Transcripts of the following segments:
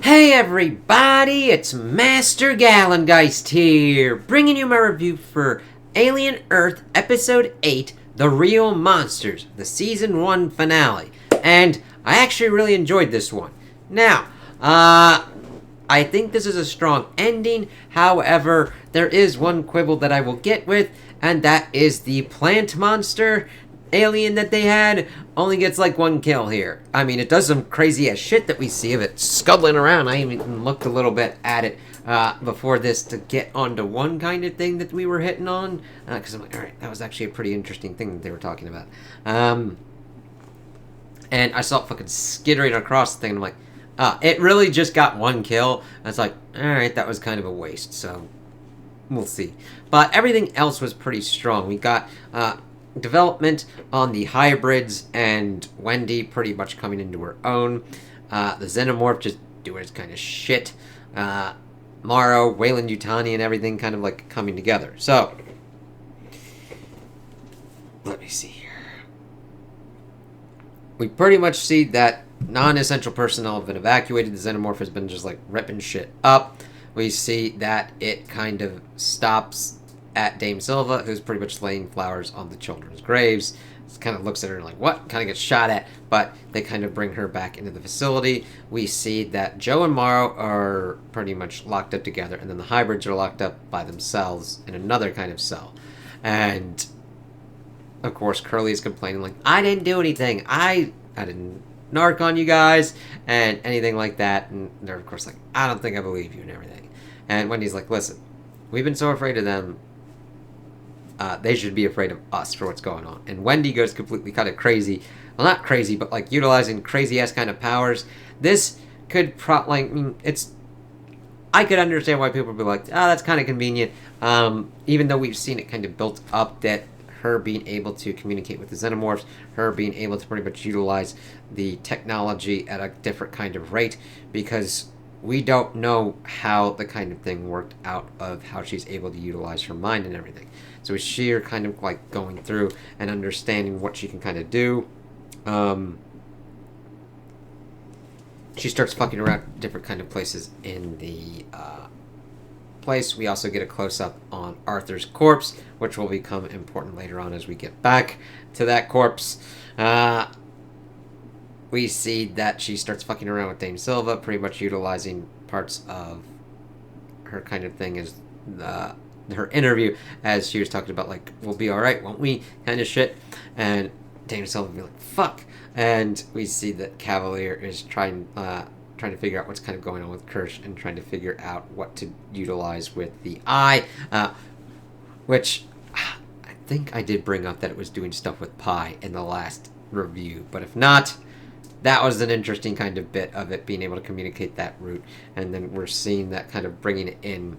Hey everybody, it's Master Gallengeist here, bringing you my review for Alien Earth Episode 8, The Real Monsters, the Season 1 finale. And I actually really enjoyed this one. Now, I think this is a strong ending. However, there is one quibble that I will get with, and that is the plant monster alien that they had only gets like one kill here. I mean, it does some crazy ass shit that we see of it scuttling around. I even looked a little bit at it before this to get onto one kind of thing that we were hitting on, because I'm like, all right, that was actually a pretty interesting thing that they were talking about. And I saw it fucking skittering across the thing, and I'm like, it really just got one kill. And it's like, all right, that was kind of a waste. So we'll see. But everything else was pretty strong. We got development on the hybrids and Wendy pretty much coming into her own. The Xenomorph just doing its kind of shit. Morrow, Weyland-Yutani, and everything kind of like coming together. So, let me see here. We pretty much see that non-essential personnel have been evacuated. The Xenomorph has been just like ripping shit up. We see that it kind of stops at Dame Silva, who's pretty much laying flowers on the children's graves. Kind of looks at her and like, what? Kind of gets shot at, but they kind of bring her back into the facility. We see that Joe and Morrow are pretty much locked up together, and then the hybrids are locked up by themselves in another kind of cell. And, of course, Curly is complaining like, I didn't do anything. I didn't narc on you guys, and anything like that. And they're, of course, like, I don't think I believe you and everything. And Wendy's like, listen, we've been so afraid of them. They should be afraid of us for what's going on. And Wendy goes completely kind of crazy. Well, not crazy, but like utilizing crazy-ass kind of powers. This could I could understand why people would be like, that's kind of convenient. Even though we've seen it kind of built up that her being able to communicate with the Xenomorphs, her being able to pretty much utilize the technology at a different kind of rate, because we don't know how the kind of thing worked out of how she's able to utilize her mind and everything. So we see her kind of like going through and understanding what she can kind of do. She starts fucking around different kind of places in the place. We also get a close-up on Arthur's corpse, which will become important later on as we get back to that corpse. We see that she starts fucking around with Dame Silva, pretty much utilizing parts of her kind of thing as her interview, as she was talking about, like, we'll be alright, won't we, kind of shit. And Dame Silva will be like, fuck. And we see that Cavalier is trying to figure out what's kind of going on with Kirsch and trying to figure out what to utilize with the eye, which I think I did bring up that it was doing stuff with Pi in the last review, but if not, that was an interesting kind of bit of it, being able to communicate that route. And then we're seeing that kind of bringing it in.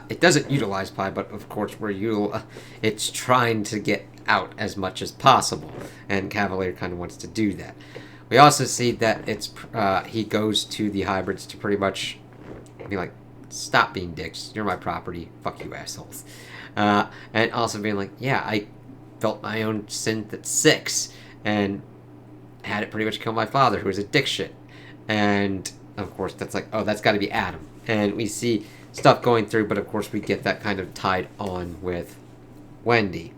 It doesn't utilize Pi, but of course it's trying to get out as much as possible. And Cavalier kind of wants to do that. We also see that he goes to the hybrids to pretty much be like, stop being dicks. You're my property. Fuck you, assholes. And also being like, yeah, I built my own synth at 6. And had it pretty much kill my father, who was a dick shit. And, of course, that's like, oh, that's got to be Adam. And we see stuff going through, but, of course, we get that kind of tied on with Wendy.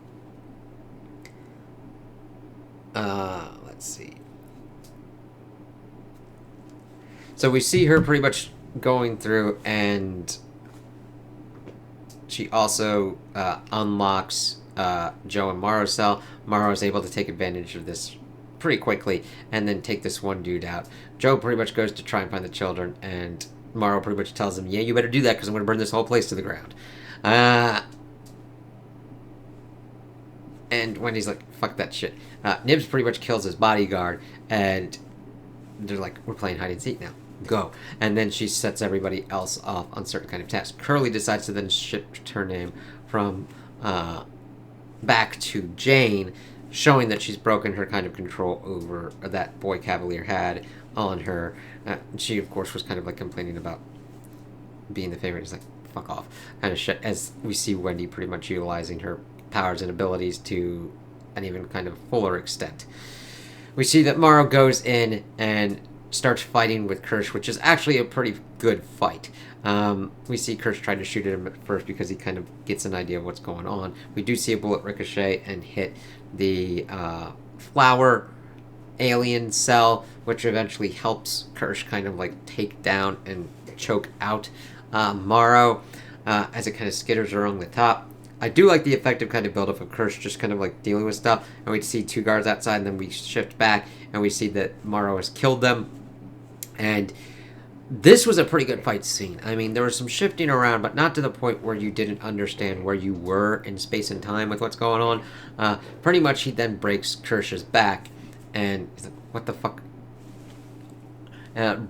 Let's see. So we see her pretty much going through, and she also unlocks Joe and Morrow's cell. Morrow is able to take advantage of this pretty quickly and then take this one dude out. Joe pretty much goes to try and find the children, and Morrow pretty much tells him, yeah, you better do that because I'm going to burn this whole place to the ground. And Wendy's like, fuck that shit. Nibs pretty much kills his bodyguard, and they're like, we're playing hide and seek now. Go. And then she sets everybody else off on certain kind of tasks. Curly decides to then shift her name from back to Jane, showing that she's broken her kind of control over that boy Cavalier had on her. She, of course, was kind of like complaining about being the favorite. It's like, fuck off, kind of shit, as we see Wendy pretty much utilizing her powers and abilities to an even kind of fuller extent. We see that Morrow goes in and starts fighting with Kirsch, which is actually a pretty good fight. We see Kirsch try to shoot at him at first because he kind of gets an idea of what's going on. We do see a bullet ricochet and hit the flower alien cell, which eventually helps Kirsch kind of like take down and choke out Morrow as it kind of skitters along the top. I do like the effective kind of buildup of Kirsch just kind of like dealing with stuff, and we see two guards outside, and then we shift back and we see that Morrow has killed them. And this was a pretty good fight scene. I mean, there was some shifting around, but not to the point where you didn't understand where you were in space and time with what's going on. Pretty much he then breaks Kirsch's back, and he's like, what the fuck?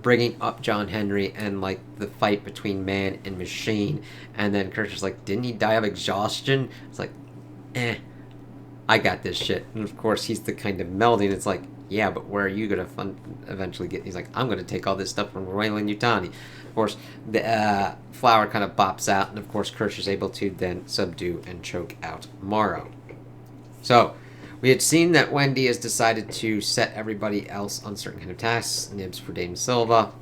Bringing up John Henry and like the fight between man and machine, and then Kirsch is like, didn't he die of exhaustion? It's like, I got this shit. And of course he's the kind of melding. It's like, yeah, but where are you gonna eventually get? He's like, I'm gonna take all this stuff from Weyland-Yutani. Of course, the flower kind of bops out, and of course Kirsch is able to then subdue and choke out Morrow. So we had seen that Wendy has decided to set everybody else on certain kind of tasks. Nibs for Dame Silva,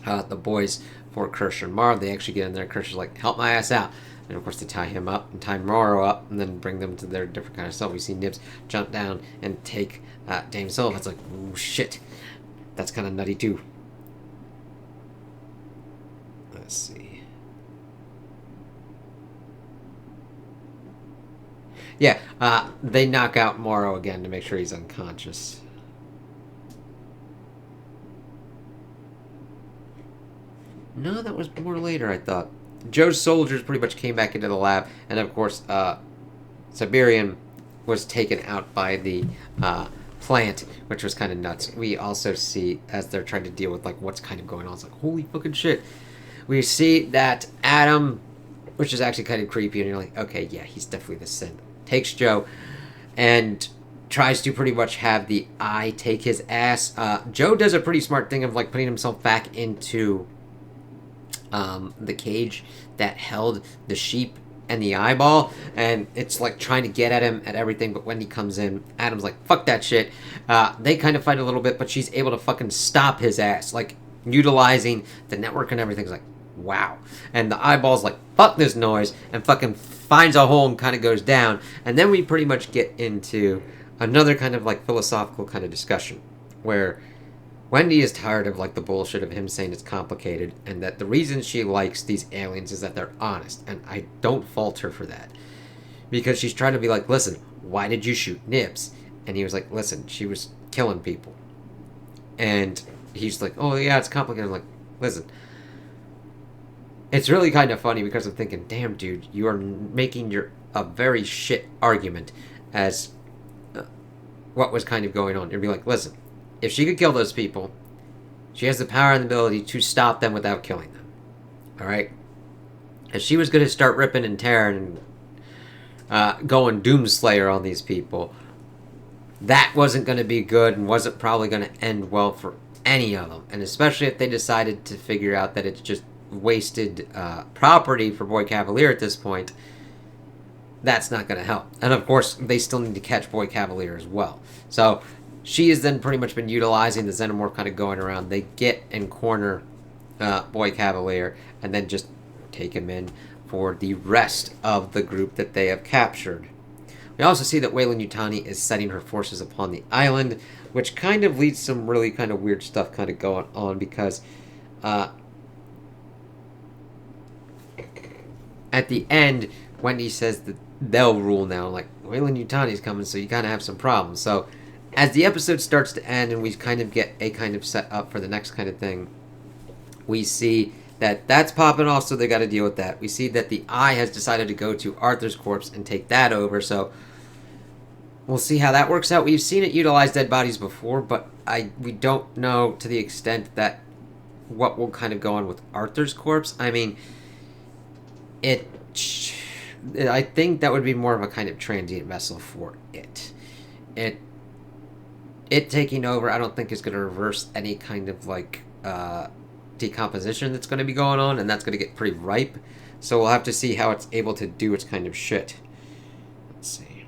the boys for Kirsch and Morrow. They actually get in there. Kirsch is like, help my ass out. And of course they tie him up and tie Morrow up and then bring them to their different kind of stuff. We see Nibs jump down and take Dame Silva. It's like, oh shit, that's kind of nutty too. Let's see. Yeah, they knock out Morrow again to make sure he's unconscious. No, that was more later, I thought. Joe's soldiers pretty much came back into the lab, and of course, Siberian was taken out by the plant, which was kind of nuts. We also see, as they're trying to deal with like what's kind of going on, it's like, holy fucking shit. We see that Adam, which is actually kind of creepy, and you're like, okay, yeah, he's definitely the synth. Takes Joe and tries to pretty much have the eye take his ass. Joe does a pretty smart thing of like putting himself back into the cage that held the sheep and the eyeball, and it's like trying to get at him at everything, but when he comes in, Adam's like, fuck that shit. They kind of fight a little bit, but she's able to fucking stop his ass, like utilizing the network and everything's like, wow. And the eyeball's like, fuck this noise, and fucking finds a hole and kind of goes down. And then we pretty much get into another kind of like philosophical kind of discussion where Wendy is tired of like the bullshit of him saying it's complicated, and that the reason she likes these aliens is that they're honest, and I don't fault her for that, because she's trying to be like, listen, why did you shoot Nibs? And he was like, listen, she was killing people. And he's like, oh yeah, it's complicated. I'm like, listen, it's really kind of funny because I'm thinking, damn, dude, you are making a very shit argument as what was kind of going on. You'd be like, listen, if she could kill those people, she has the power and the ability to stop them without killing them. All right? If she was going to start ripping and tearing and going Doomslayer on these people, that wasn't going to be good and wasn't probably going to end well for any of them. And especially if they decided to figure out that it's just wasted property for Boy Cavalier at this point, that's not going to help. And of course, they still need to catch Boy Cavalier as well. So she has then pretty much been utilizing the Xenomorph kind of going around. They get and corner Boy Cavalier and then just take him in for the rest of the group that they have captured. We also see that Weyland-Yutani is setting her forces upon the island, which kind of leads some really kind of weird stuff kind of going on, because at the end, Wendy says that they'll rule now. Like, Weyland-Yutani's coming, so you kind of have some problems. So as the episode starts to end and we kind of get a kind of set up for the next kind of thing, we see that that's popping off, so they got to deal with that. We see that the Eye has decided to go to Arthur's corpse and take that over, so we'll see how that works out. We've seen it utilize dead bodies before, but we don't know to the extent that what will kind of go on with Arthur's corpse. I mean, I think that would be more of a kind of transient vessel for it. It taking over, I don't think is going to reverse any kind of like decomposition that's going to be going on, and that's going to get pretty ripe. So we'll have to see how it's able to do its kind of shit. Let's see.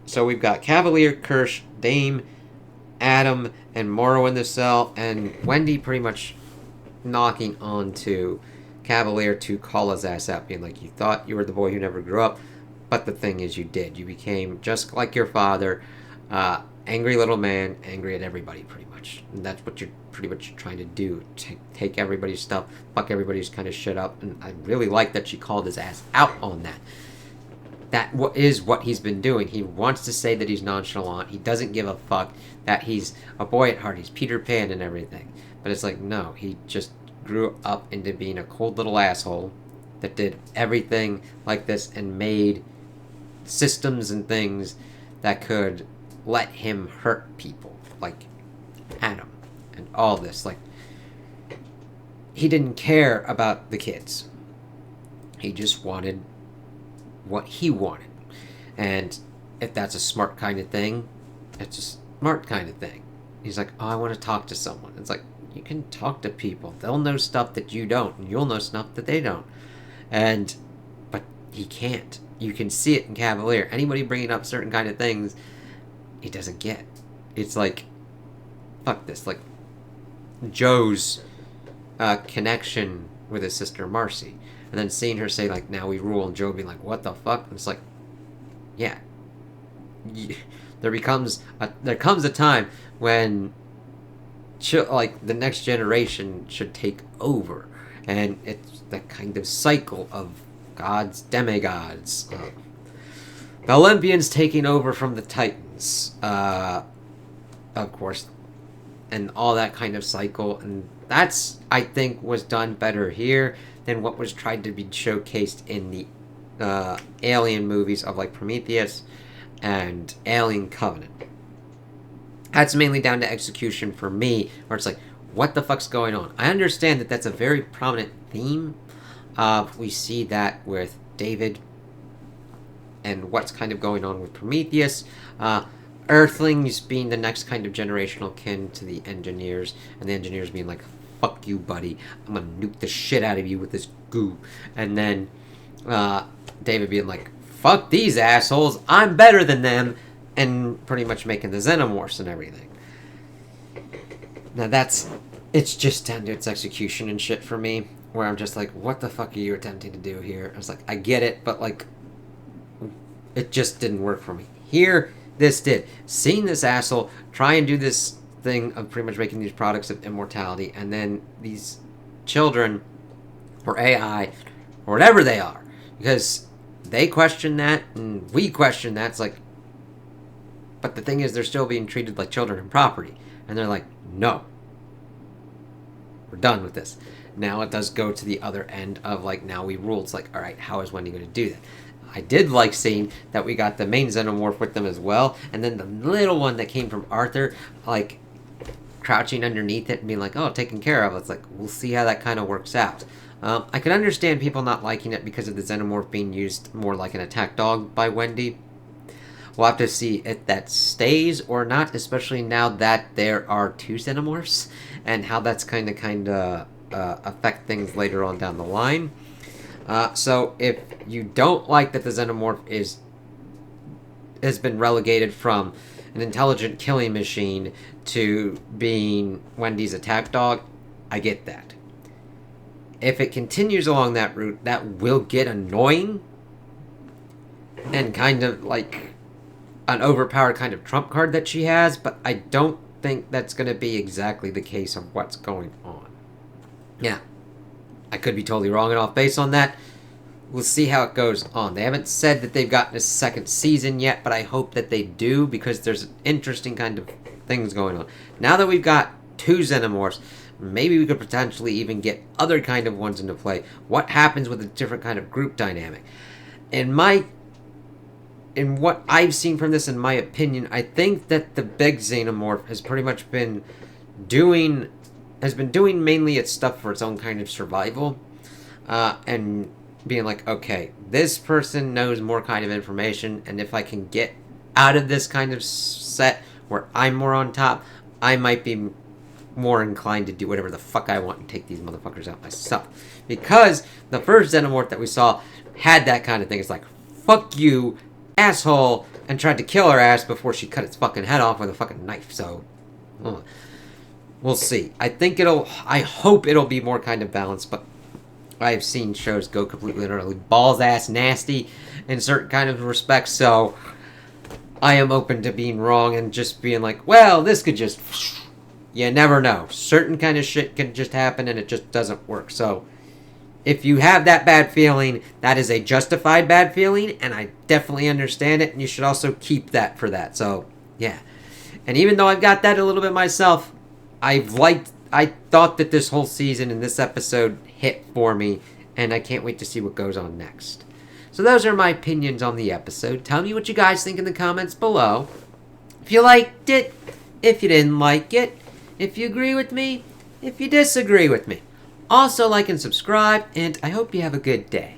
So we've got Cavalier, Kirsch, Dame, Adam and Morrow in the cell, and Wendy pretty much knocking on to Cavalier to call his ass out, being like, you thought you were the boy who never grew up, but the thing is you did. You became just like your father, angry little man, angry at everybody pretty much. And that's what you're pretty much trying to do. Take everybody's stuff, fuck everybody's kind of shit up. And I really like that she called his ass out on that. That is what he's been doing. He wants to say that he's nonchalant. He doesn't give a fuck that he's a boy at heart. He's Peter Pan and everything. But it's like, no, he just grew up into being a cold little asshole that did everything like this and made systems and things that could let him hurt people. Like Adam and all this. Like, he didn't care about the kids. He just wanted what he wanted. And if that's a smart kind of thing, it's a smart kind of thing. He's like, oh, I want to talk to someone. It's like, you can talk to people. They'll know stuff that you don't, and you'll know stuff that they don't. But he can't. You can see it in Cavalier. Anybody bringing up certain kind of things, he doesn't get. It's like, fuck this. Like, Joe's connection with his sister Marcy. And then seeing her say, like, now we rule, and Joe being like, what the fuck? And it's like, yeah. There comes a time when, like, the next generation should take over. And it's that kind of cycle of gods, demigods. The Olympians taking over from the Titans. Of course. And all that kind of cycle. And that's, I think, was done better here than what was tried to be showcased in the Alien movies of, like, Prometheus and Alien Covenant. That's mainly down to execution for me, where it's like, what the fuck's going on? I understand that that's a very prominent theme. We see that with David and what's kind of going on with Prometheus. Earthlings being the next kind of generational kin to the engineers, and the engineers being like, fuck you, buddy. I'm gonna nuke the shit out of you with this goo. And then David being like, fuck these assholes. I'm better than them. And pretty much making the xenomorphs and everything. Now it's just down to its execution and shit for me. Where I'm just like, what the fuck are you attempting to do here? I was like, I get it, but like, it just didn't work for me. Here, this did. Seeing this asshole try and do this thing of pretty much making these products of immortality, and then these children, or AI, or whatever they are, because they question that, and we question that. It's like, but the thing is, they're still being treated like children and property. And they're like, no. We're done with this. Now it does go to the other end of, like, now we rule. It's like, all right, how is Wendy going to do that? I did like seeing that we got the main xenomorph with them as well. And then the little one that came from Arthur, like, crouching underneath it and being like, oh, taken care of. It's like, we'll see how that kind of works out. I can understand people not liking it because of the xenomorph being used more like an attack dog by Wendy. We'll have to see if that stays or not, especially now that there are two xenomorphs, and how that's kind of affect things later on down the line. So if you don't like that the xenomorph has been relegated from an intelligent killing machine to being Wendy's attack dog, I get that. If it continues along that route, that will get annoying and kind of like an overpowered kind of trump card that she has, but I don't think that's going to be exactly the case of what's going on. Yeah, I could be totally wrong and off base on that. We'll see how it goes on. They haven't said that they've gotten a second season yet, but I hope that they do, because there's interesting kind of things going on. Now that we've got two xenomorphs, maybe we could potentially even get other kind of ones into play. What happens with a different kind of group dynamic? In what I've seen from this, in my opinion, I think that the big xenomorph has pretty much been doing mainly its stuff for its own kind of survival, and being like, okay, this person knows more kind of information, and if I can get out of this kind of set where I'm more on top, I might be more inclined to do whatever the fuck I want and take these motherfuckers out myself. Because the first xenomorph that we saw had that kind of thing. It's like, fuck you, asshole, and tried to kill her ass before she cut its fucking head off with a fucking knife. So We'll see. I hope it'll be more kind of balanced, but I've seen shows go completely literally balls ass nasty in certain kind of respects, so I am open to being wrong and just being like, well, this could just... You never know. Certain kind of shit can just happen and it just doesn't work. So, if you have that bad feeling, that is a justified bad feeling, and I definitely understand it, and you should also keep that for that. So, yeah. And even though I've got that a little bit myself, I thought that this whole season and this episode hit for me, and I can't wait to see what goes on next. So those are my opinions on the episode. Tell me what you guys think in the comments below. If you liked it, if you didn't like it, if you agree with me, if you disagree with me. Also like and subscribe, and I hope you have a good day.